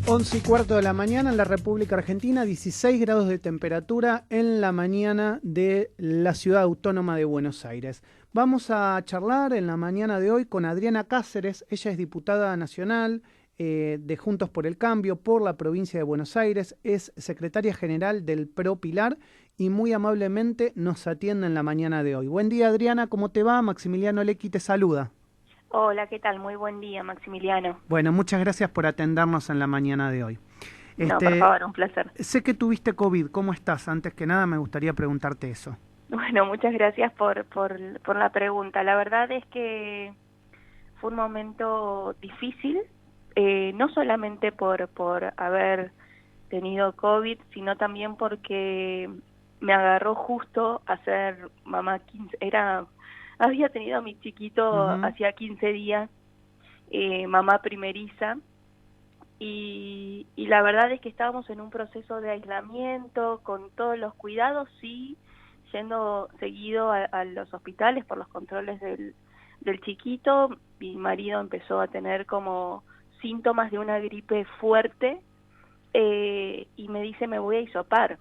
11:15 de la mañana en la República Argentina, 16 grados de temperatura en la mañana de la Ciudad Autónoma de Buenos Aires. Vamos a charlar en la mañana de hoy con Adriana Cáceres. Ella es diputada nacional de Juntos por el Cambio por la provincia de Buenos Aires, es secretaria general del PRO Pilar y muy amablemente nos atiende en la mañana de hoy. Buen día, Adriana, ¿cómo te va? Maximiliano Lecky te saluda. Hola, ¿qué tal? Muy buen día, Maximiliano. Bueno, muchas gracias por atendernos en la mañana de hoy. No, por favor, un placer. Sé que tuviste COVID, ¿cómo estás? Antes que nada me gustaría preguntarte eso. Bueno, muchas gracias por la pregunta. La verdad es que fue un momento difícil, no solamente por haber tenido COVID, sino también porque me agarró justo a ser mamá 15, había tenido a mi chiquito hacía 15 días, mamá primeriza, y la verdad es que estábamos en un proceso de aislamiento, con todos los cuidados, sí, yendo seguido a los hospitales por los controles del chiquito. Mi marido empezó a tener como síntomas de una gripe fuerte, y me dice, me voy a hisopar,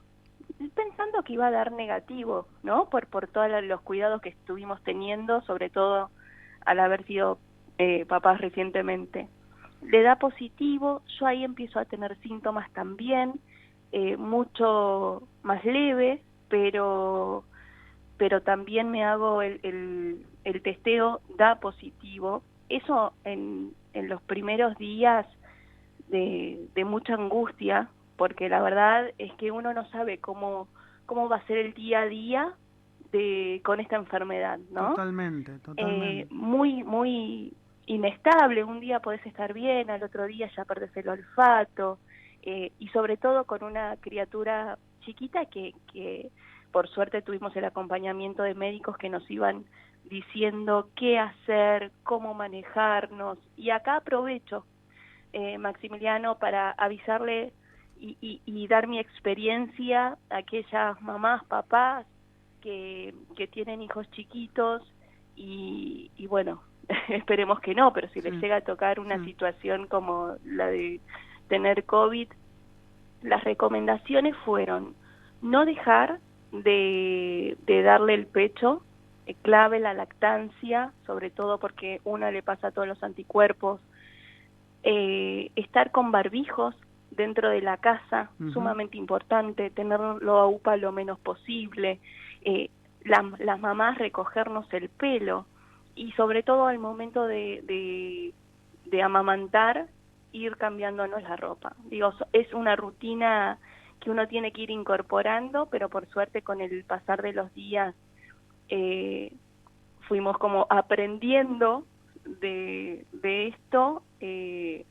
pensando que iba a dar negativo, ¿no? Por todos los cuidados que estuvimos teniendo, sobre todo al haber sido papás recientemente. Le da positivo, yo ahí empiezo a tener síntomas también, mucho más leves, pero también me hago el testeo, da positivo. Eso en los primeros días de mucha angustia, porque la verdad es que uno no sabe cómo va a ser el día a día con esta enfermedad, ¿no? Totalmente. Muy inestable. Un día podés estar bien, al otro día ya perdés el olfato, y sobre todo con una criatura chiquita que por suerte tuvimos el acompañamiento de médicos que nos iban diciendo qué hacer, cómo manejarnos. Y acá aprovecho, Maximiliano, para avisarle y dar mi experiencia a aquellas mamás, papás que tienen hijos chiquitos y bueno, esperemos que no, pero si les llega a tocar una situación como la de tener COVID, las recomendaciones fueron no dejar de darle el pecho, clave la lactancia, sobre todo porque una le pasa a todos los anticuerpos, estar con barbijos dentro de la casa, sumamente importante, tenerlo a UPA lo menos posible, las mamás recogernos el pelo y sobre todo al momento de amamantar, ir cambiándonos la ropa. Digo, es una rutina que uno tiene que ir incorporando, pero por suerte con el pasar de los días fuimos como aprendiendo de esto.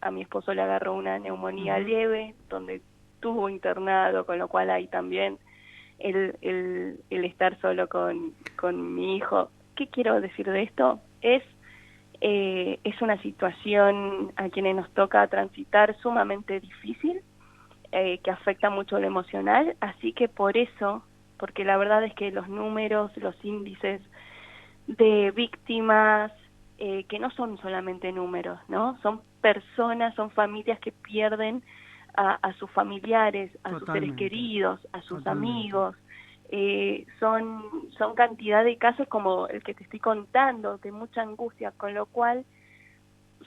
A mi esposo le agarró una neumonía leve, donde estuvo internado, con lo cual ahí también el estar solo con mi hijo. ¿Qué quiero decir de esto? Es una situación a quienes nos toca transitar sumamente difícil, que afecta mucho lo emocional, así que por eso, porque la verdad es que los números, los índices de víctimas, que no son solamente números, ¿no? Son personas, son familias que pierden a sus familiares, a sus seres queridos, a sus amigos. Son cantidad de casos como el que te estoy contando, de mucha angustia, con lo cual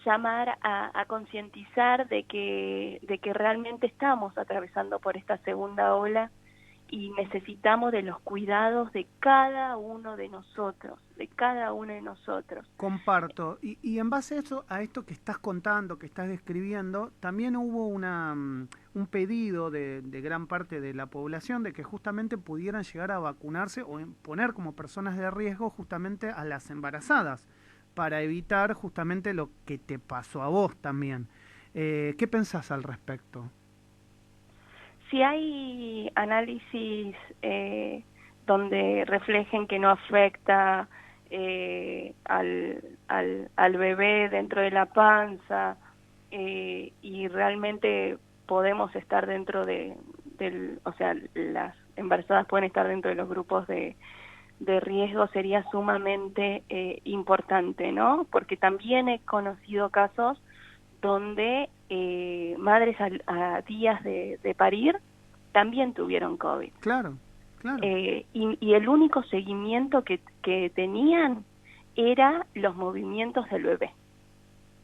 llamar a concientizar de que realmente estamos atravesando por esta segunda ola y necesitamos de los cuidados de cada uno de nosotros, Comparto. Y en base a eso, a esto que estás contando, que estás describiendo, también hubo un pedido de gran parte de la población de que justamente pudieran llegar a vacunarse o poner como personas de riesgo justamente a las embarazadas, para evitar justamente lo que te pasó a vos también. ¿Qué pensás al respecto? Si hay análisis donde reflejen que no afecta al bebé dentro de la panza, y realmente podemos estar dentro o sea, las embarazadas pueden estar dentro de los grupos de riesgo, sería sumamente importante, ¿no? Porque también he conocido casos donde madres a días de parir también tuvieron COVID. Claro, claro. Y el único seguimiento que tenían era los movimientos del bebé.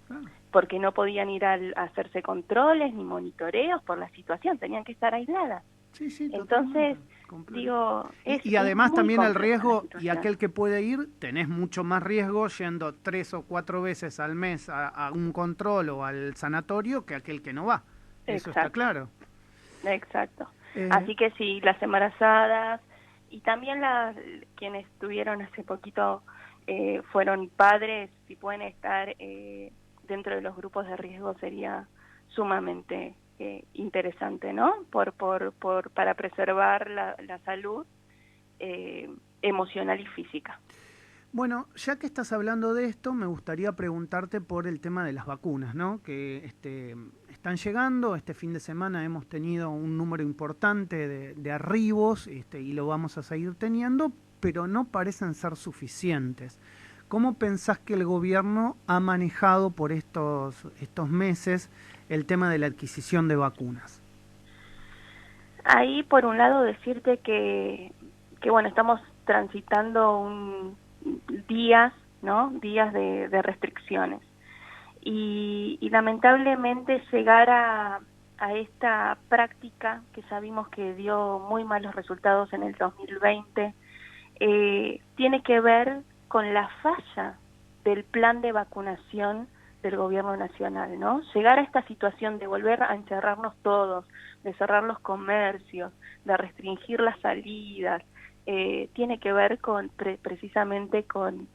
Claro. Porque no podían ir a hacerse controles ni monitoreos por la situación, tenían que estar aisladas. Sí, sí, entonces, digo... y además también el riesgo, y aquel aquel que puede ir, tenés mucho más riesgo yendo 3 o 4 veces al mes a un control o al sanatorio que aquel que no va. Eso está claro. Exacto. Así que sí, las embarazadas y también quienes tuvieron hace poquito fueron padres, si pueden estar dentro de los grupos de riesgo sería sumamente interesante, ¿no? Para preservar la salud emocional y física. Bueno, ya que estás hablando de esto, me gustaría preguntarte por el tema de las vacunas, ¿no? Que están llegando, este fin de semana hemos tenido un número importante de arribos y lo vamos a seguir teniendo, pero no parecen ser suficientes. ¿Cómo pensás que el gobierno ha manejado por estos meses el tema de la adquisición de vacunas? Ahí, por un lado, decirte que bueno, estamos transitando días, ¿no? Días de restricciones. Y lamentablemente llegar a esta práctica que sabimos que dio muy malos resultados en el 2020, tiene que ver con la falla del plan de vacunación del gobierno nacional, ¿no? Llegar a esta situación de volver a encerrarnos todos, de cerrar los comercios, de restringir las salidas, tiene que ver precisamente con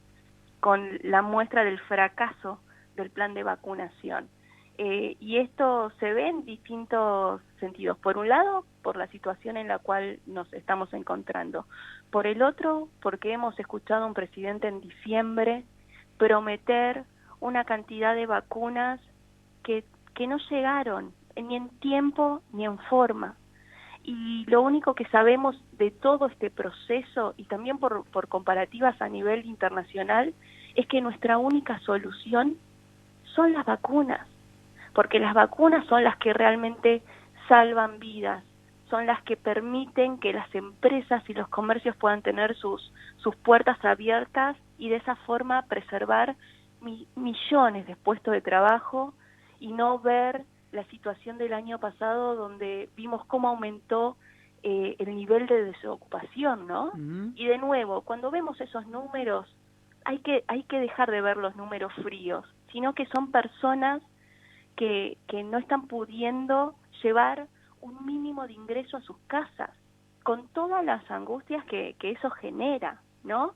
la muestra del fracaso del plan de vacunación. Y esto se ve en distintos sentidos. Por un lado, por la situación en la cual nos estamos encontrando. Por el otro, porque hemos escuchado a un presidente en diciembre prometer una cantidad de vacunas que no llegaron ni en tiempo ni en forma. Y lo único que sabemos de todo este proceso, y también por comparativas a nivel internacional, es que nuestra única solución son las vacunas, porque las vacunas son las que realmente salvan vidas, son las que permiten que las empresas y los comercios puedan tener sus puertas abiertas y de esa forma preservar millones de puestos de trabajo y no ver la situación del año pasado donde vimos cómo aumentó el nivel de desocupación, ¿no? Uh-huh. Y de nuevo, cuando vemos esos números, hay que dejar de ver los números fríos, sino que son personas que no están pudiendo llevar un mínimo de ingreso a sus casas, con todas las angustias que eso genera, ¿no?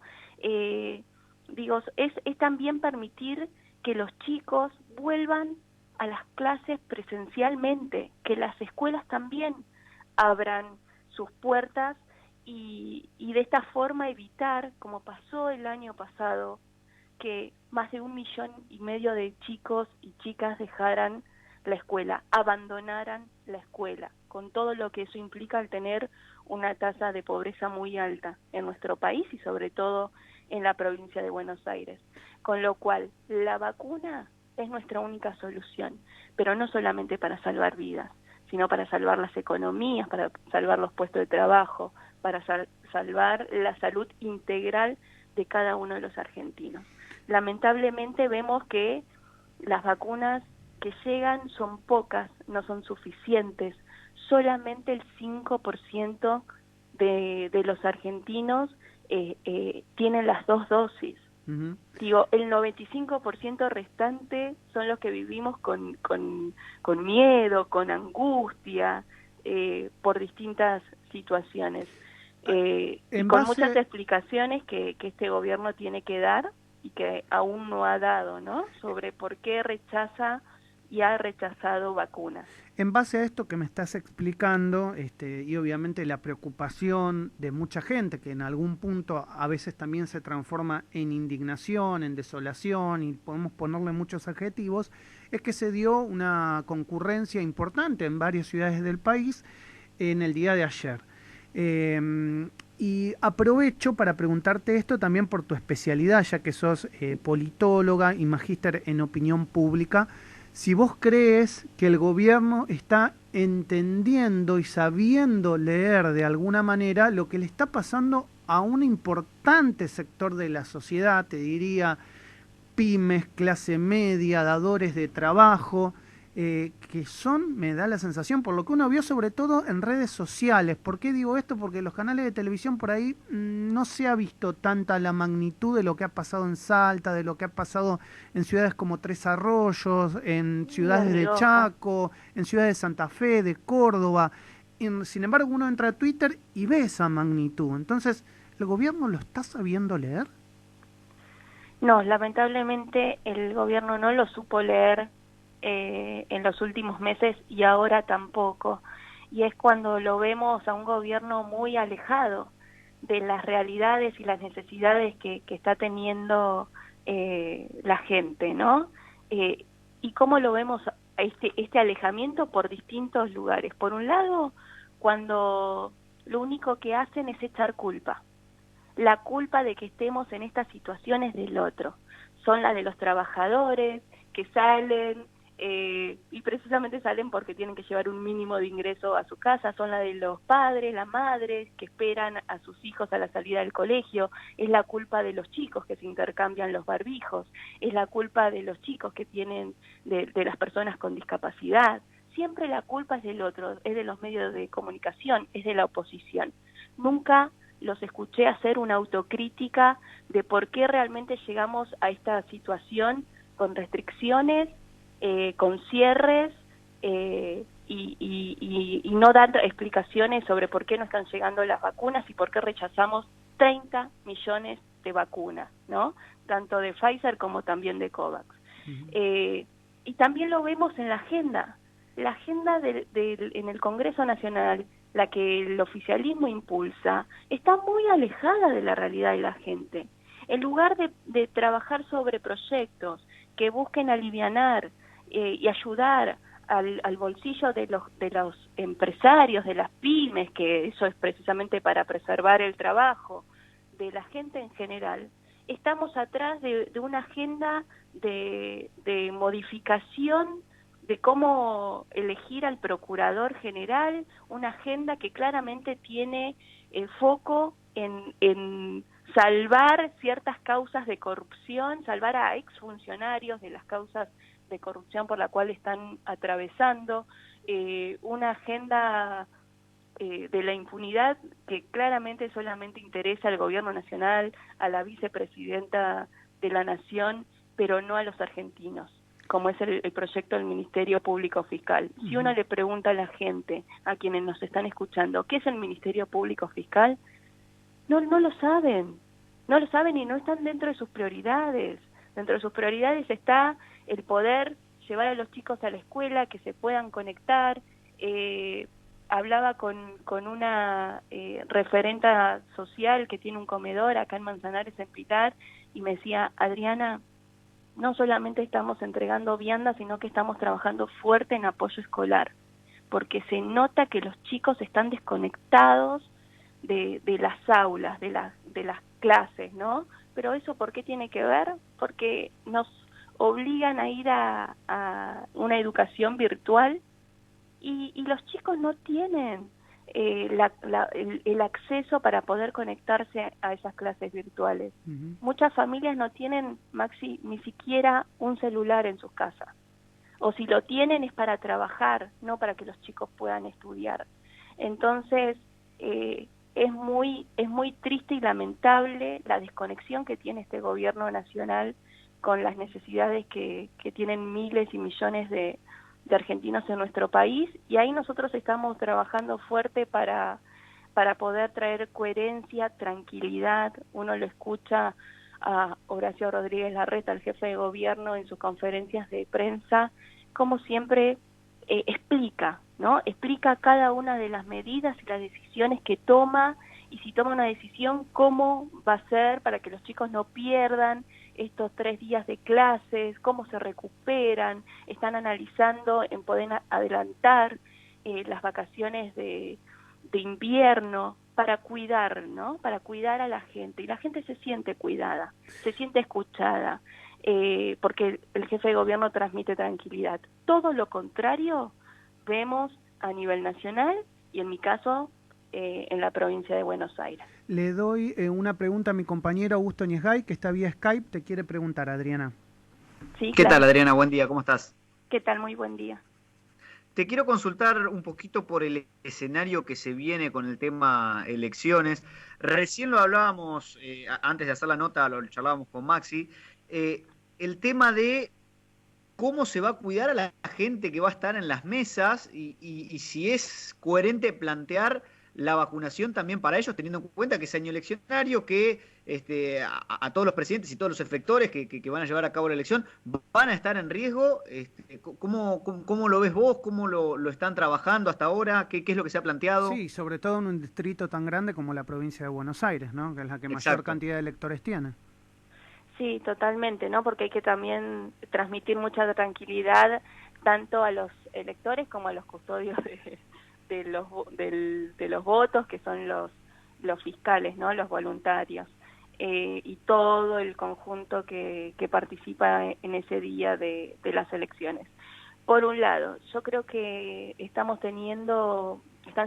Digo, es también permitir que los chicos vuelvan a las clases presencialmente, que las escuelas también abran sus puertas y de esta forma evitar, como pasó el año pasado, que más de 1,5 millones de chicos y chicas dejaran la escuela, abandonaran la escuela, con todo lo que eso implica al tener una tasa de pobreza muy alta en nuestro país y sobre todo en la provincia de Buenos Aires. Con lo cual, la vacuna es nuestra única solución, pero no solamente para salvar vidas, sino para salvar las economías, para salvar los puestos de trabajo, para salvar la salud integral de cada uno de los argentinos. Lamentablemente vemos que las vacunas que llegan son pocas, no son suficientes. Solamente el 5% de los argentinos tienen las 2 dosis. Uh-huh. Digo, el 95% restante son los que vivimos con miedo, con angustia, por distintas situaciones. Y con muchas explicaciones que este gobierno tiene que dar y que aún no ha dado, ¿no? Sobre por qué rechaza y ha rechazado vacunas. En base a esto que me estás explicando, y obviamente la preocupación de mucha gente, que en algún punto a veces también se transforma en indignación, en desolación, y podemos ponerle muchos adjetivos, es que se dio una concurrencia importante en varias ciudades del país en el día de ayer. Y aprovecho para preguntarte esto también por tu especialidad, ya que sos politóloga y magíster en opinión pública. si vos crees que el gobierno está entendiendo y sabiendo leer de alguna manera lo que le está pasando a un importante sector de la sociedad, te diría pymes, clase media, dadores de trabajo, que son, me da la sensación, por lo que uno vio sobre todo en redes sociales. ¿Por qué digo esto? Porque en los canales de televisión por ahí no se ha visto tanta la magnitud de lo que ha pasado en Salta, de lo que ha pasado en ciudades como Tres Arroyos, en Y ciudades en de Rioja. Chaco, en ciudades de Santa Fe, de Córdoba. Sin embargo, uno entra a Twitter y ve esa magnitud. Entonces, ¿el gobierno lo está sabiendo leer? No, lamentablemente el gobierno no lo supo leer en los últimos meses y ahora tampoco. Y es cuando lo vemos a un gobierno muy alejado de las realidades y las necesidades que está teniendo la gente, ¿no? Y cómo lo vemos a este alejamiento por distintos lugares. Por un lado, cuando lo único que hacen es echar culpa. La culpa de que estemos en estas situaciones del otro. Son las de los trabajadores que salen y precisamente salen porque tienen que llevar un mínimo de ingreso a su casa, son la de los padres, las madres que esperan a sus hijos a la salida del colegio, es la culpa de los chicos que se intercambian los barbijos, es la culpa de los chicos que tienen, de las personas con discapacidad. Siempre la culpa es del otro, es de los medios de comunicación, es de la oposición. Nunca los escuché hacer una autocrítica de por qué realmente llegamos a esta situación con restricciones, con cierres y no dar explicaciones sobre por qué no están llegando las vacunas y por qué rechazamos 30 millones de vacunas, ¿no? Tanto de Pfizer como también de COVAX. Y también lo vemos en la agenda en el Congreso Nacional, la que el oficialismo impulsa, está muy alejada de la realidad de la gente. En lugar de trabajar sobre proyectos que busquen alivianar y ayudar al bolsillo de los empresarios, de las pymes, que eso es precisamente para preservar el trabajo, de la gente en general, estamos atrás de una agenda de modificación de cómo elegir al procurador general, una agenda que claramente tiene foco en salvar ciertas causas de corrupción, salvar a exfuncionarios de las causas de corrupción por la cual están atravesando, una agenda de la impunidad que claramente solamente interesa al gobierno nacional, a la vicepresidenta de la nación, pero no a los argentinos, como es el proyecto del Ministerio Público Fiscal. Si uno le pregunta a la gente, a quienes nos están escuchando, ¿qué es el Ministerio Público Fiscal? No lo saben, no lo saben y no están dentro de sus prioridades. Dentro de sus prioridades está el poder llevar a los chicos a la escuela, que se puedan conectar. Hablaba con una referenta social que tiene un comedor acá en Manzanares, en Pilar, y me decía, Adriana, no solamente estamos entregando viandas, sino que estamos trabajando fuerte en apoyo escolar, porque se nota que los chicos están desconectados de las aulas, de las clases, ¿no? Pero eso, ¿por qué tiene que ver? Porque nos obligan a ir a una educación virtual y los chicos no tienen el acceso para poder conectarse a esas clases virtuales. Muchas familias no tienen, Maxi, ni siquiera un celular en sus casas. O si lo tienen es para trabajar, no para que los chicos puedan estudiar. Entonces, es muy triste y lamentable la desconexión que tiene este gobierno nacional con las necesidades que tienen miles y millones de argentinos en nuestro país, y ahí nosotros estamos trabajando fuerte para poder traer coherencia, tranquilidad. Uno lo escucha a Horacio Rodríguez Larreta, el jefe de gobierno, en sus conferencias de prensa, como siempre explica, ¿no? Explica cada una de las medidas y las decisiones que toma, y si toma una decisión, cómo va a ser para que los chicos no pierdan estos 3 días de clases, cómo se recuperan. Están analizando en poder adelantar las vacaciones de invierno para cuidar, ¿no? Para cuidar a la gente, y la gente se siente cuidada, se siente escuchada. porque el jefe de gobierno transmite tranquilidad. Todo lo contrario vemos a nivel nacional y en mi caso en la provincia de Buenos Aires. Le doy una pregunta a mi compañero Augusto Ñesgay, que está vía Skype. Te quiere preguntar, Adriana. Sí, ¿Qué claro. tal, Adriana? Buen día, ¿cómo estás? ¿Qué tal? Muy buen día. Te quiero consultar un poquito por el escenario que se viene con el tema elecciones. Recién lo hablábamos, antes de hacer la nota, lo charlábamos con Maxi, el tema de cómo se va a cuidar a la gente que va a estar en las mesas y si es coherente plantear la vacunación también para ellos, teniendo en cuenta que es año eleccionario, que a todos los presidentes y todos los efectores que van a llevar a cabo la elección van a estar en riesgo. ¿Cómo lo ves vos? ¿Cómo lo están trabajando hasta ahora? ¿Qué es lo que se ha planteado? Sí, sobre todo en un distrito tan grande como la provincia de Buenos Aires, ¿no? Que es la que mayor cantidad de electores tiene. Sí, totalmente, ¿no? Porque hay que también transmitir mucha tranquilidad tanto a los electores como a los custodios de los votos, que son los fiscales, ¿no? Los voluntarios, y todo el conjunto que participa en ese día de las elecciones. Por un lado, yo creo que están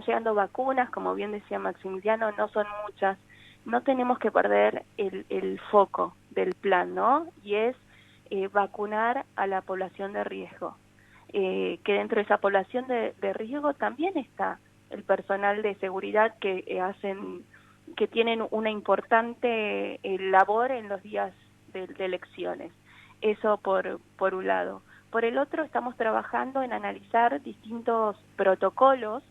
llegando vacunas, como bien decía Maximiliano, no son muchas. No tenemos que perder el foco del plan, ¿no? Y es vacunar a la población de riesgo. Que dentro de esa población de riesgo también está el personal de seguridad que tienen una importante labor en los días de elecciones. Eso por un lado. Por el otro, estamos trabajando en analizar distintos protocolos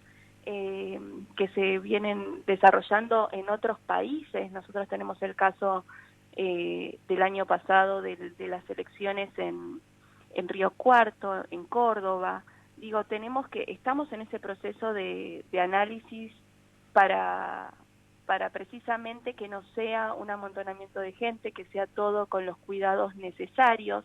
que se vienen desarrollando en otros países. Nosotros tenemos el caso del año pasado de las elecciones en Río Cuarto, en Córdoba. Digo, estamos en ese proceso de análisis para precisamente que no sea un amontonamiento de gente, que sea todo con los cuidados necesarios,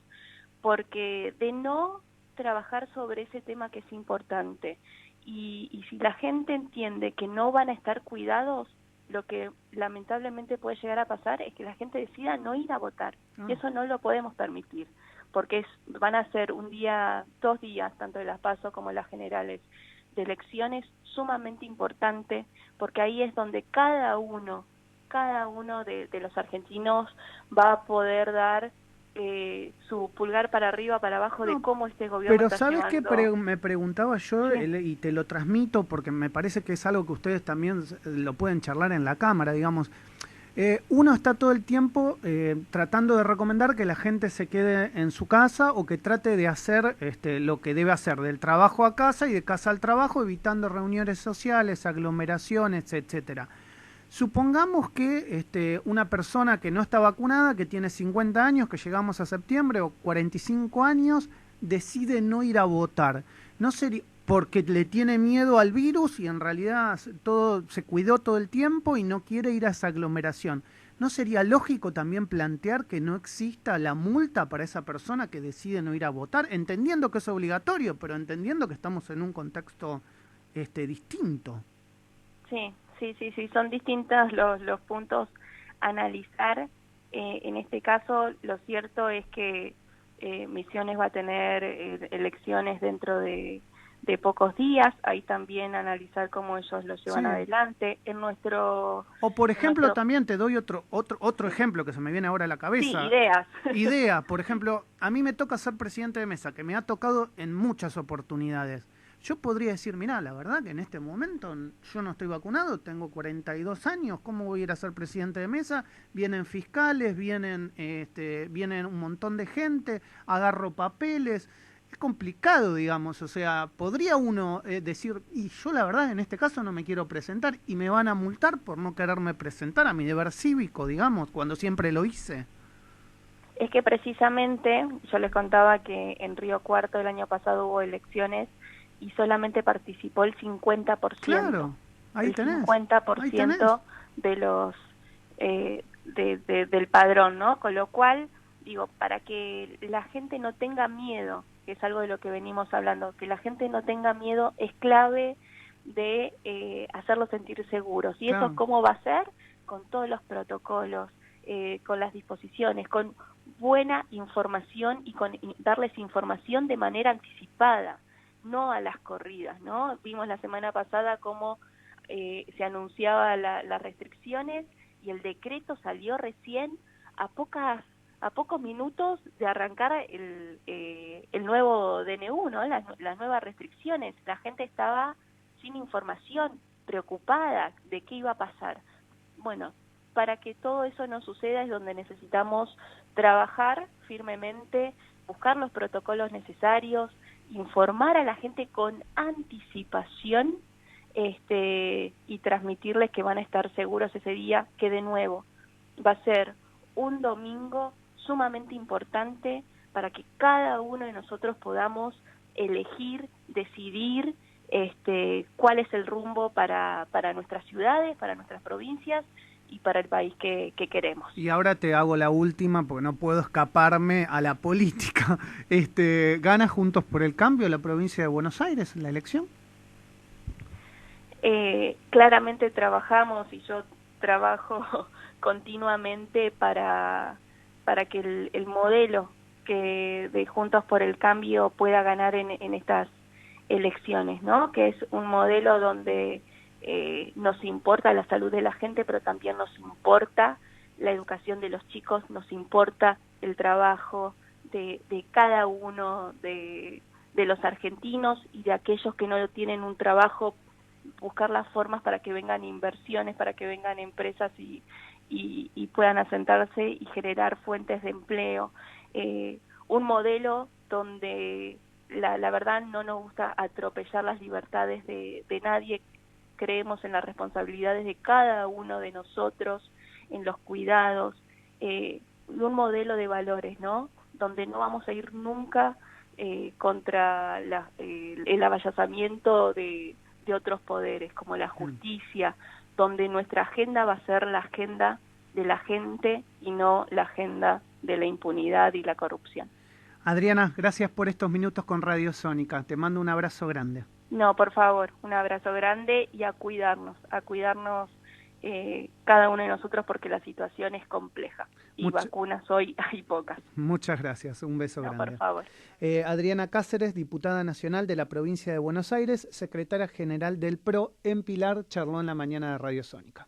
porque de no trabajar sobre ese tema que es importante, y si la gente entiende que no van a estar cuidados, lo que lamentablemente puede llegar a pasar es que la gente decida no ir a votar. Y eso no lo podemos permitir, porque van a ser 2 días, tanto de las PASO como las generales, de elecciones sumamente importante, porque ahí es donde cada uno de los argentinos va a poder dar su pulgar para arriba, para abajo de cómo este gobierno pero está ¿sabes llevando? qué me preguntaba yo? Sí. Y te lo transmito porque me parece que es algo que ustedes también lo pueden charlar en la Cámara, digamos. Uno está todo el tiempo tratando de recomendar que la gente se quede en su casa o que trate de hacer lo que debe hacer, del trabajo a casa y de casa al trabajo, evitando reuniones sociales, aglomeraciones, etcétera. Supongamos que una persona que no está vacunada, que tiene 50 años, que llegamos a septiembre, o 45 años, decide no ir a votar. ¿No sería porque le tiene miedo al virus y en realidad se cuidó todo el tiempo y no quiere ir a esa aglomeración? ¿No sería lógico también plantear que no exista la multa para esa persona que decide no ir a votar, entendiendo que es obligatorio, pero entendiendo que estamos en un contexto distinto? Sí, son distintos los puntos a analizar. En este caso, lo cierto es que Misiones va a tener elecciones dentro de pocos días. Ahí también analizar cómo ellos lo llevan adelante. O por ejemplo, también te doy otro ejemplo que se me viene ahora a la cabeza. Sí, ideas. Idea, por ejemplo, a mí me toca ser presidente de mesa, que me ha tocado en muchas oportunidades. Yo podría decir, mirá, la verdad que en este momento yo no estoy vacunado, tengo 42 años, ¿cómo voy a ir a ser presidente de mesa? Vienen fiscales, vienen un montón de gente, agarro papeles, es complicado, digamos, o sea, podría uno decir, y yo la verdad en este caso no me quiero presentar y me van a multar por no quererme presentar a mi deber cívico, digamos, cuando siempre lo hice. Es que precisamente, yo les contaba que en Río Cuarto el año pasado hubo elecciones y solamente participó el 50%. Claro, ahí tenés. El 50% de los del padrón, ¿no? Con lo cual, digo, para que la gente no tenga miedo, que es algo de lo que venimos hablando, que la gente no tenga miedo es clave de hacerlos sentir seguros. ¿Y eso cómo va a ser? Con todos los protocolos, con las disposiciones, con buena información y darles información de manera anticipada, no a las corridas, ¿no? Vimos la semana pasada cómo se anunciaba las restricciones y el decreto salió recién a pocos minutos de arrancar el nuevo DNU, ¿no? Las nuevas restricciones. La gente estaba sin información, preocupada de qué iba a pasar. Bueno, para que todo eso no suceda es donde necesitamos trabajar firmemente, buscar los protocolos necesarios, informar a la gente con anticipación, y transmitirles que van a estar seguros ese día, que de nuevo va a ser un domingo sumamente importante para que cada uno de nosotros podamos elegir, decidir cuál es el rumbo para nuestras ciudades, para nuestras provincias y para el país que queremos. Y ahora te hago la última porque no puedo escaparme a la política. ¿Gana Juntos por el Cambio la provincia de Buenos Aires en la elección? Claramente trabajamos, y yo trabajo continuamente para que el modelo que de Juntos por el Cambio pueda ganar en estas elecciones, ¿no? Que es un modelo donde nos importa la salud de la gente, pero también nos importa la educación de los chicos, nos importa el trabajo de cada uno de los argentinos y de aquellos que no tienen un trabajo, buscar las formas para que vengan inversiones, para que vengan empresas y puedan asentarse y generar fuentes de empleo. Un modelo donde la verdad no nos gusta atropellar las libertades de nadie, creemos en las responsabilidades de cada uno de nosotros, en los cuidados, un modelo de valores, ¿no? Donde no vamos a ir nunca contra el avallazamiento de otros poderes, como la justicia, donde nuestra agenda va a ser la agenda de la gente y no la agenda de la impunidad y la corrupción. Adriana, gracias por estos minutos con Radio Sónica. Te mando un abrazo grande. No, por favor, un abrazo grande y a cuidarnos cada uno de nosotros, porque la situación es compleja y vacunas hoy hay pocas. Muchas gracias, un beso grande. Por favor. Adriana Cáceres, diputada nacional de la provincia de Buenos Aires, secretaria general del PRO en Pilar, charló en la mañana de Radio Sónica.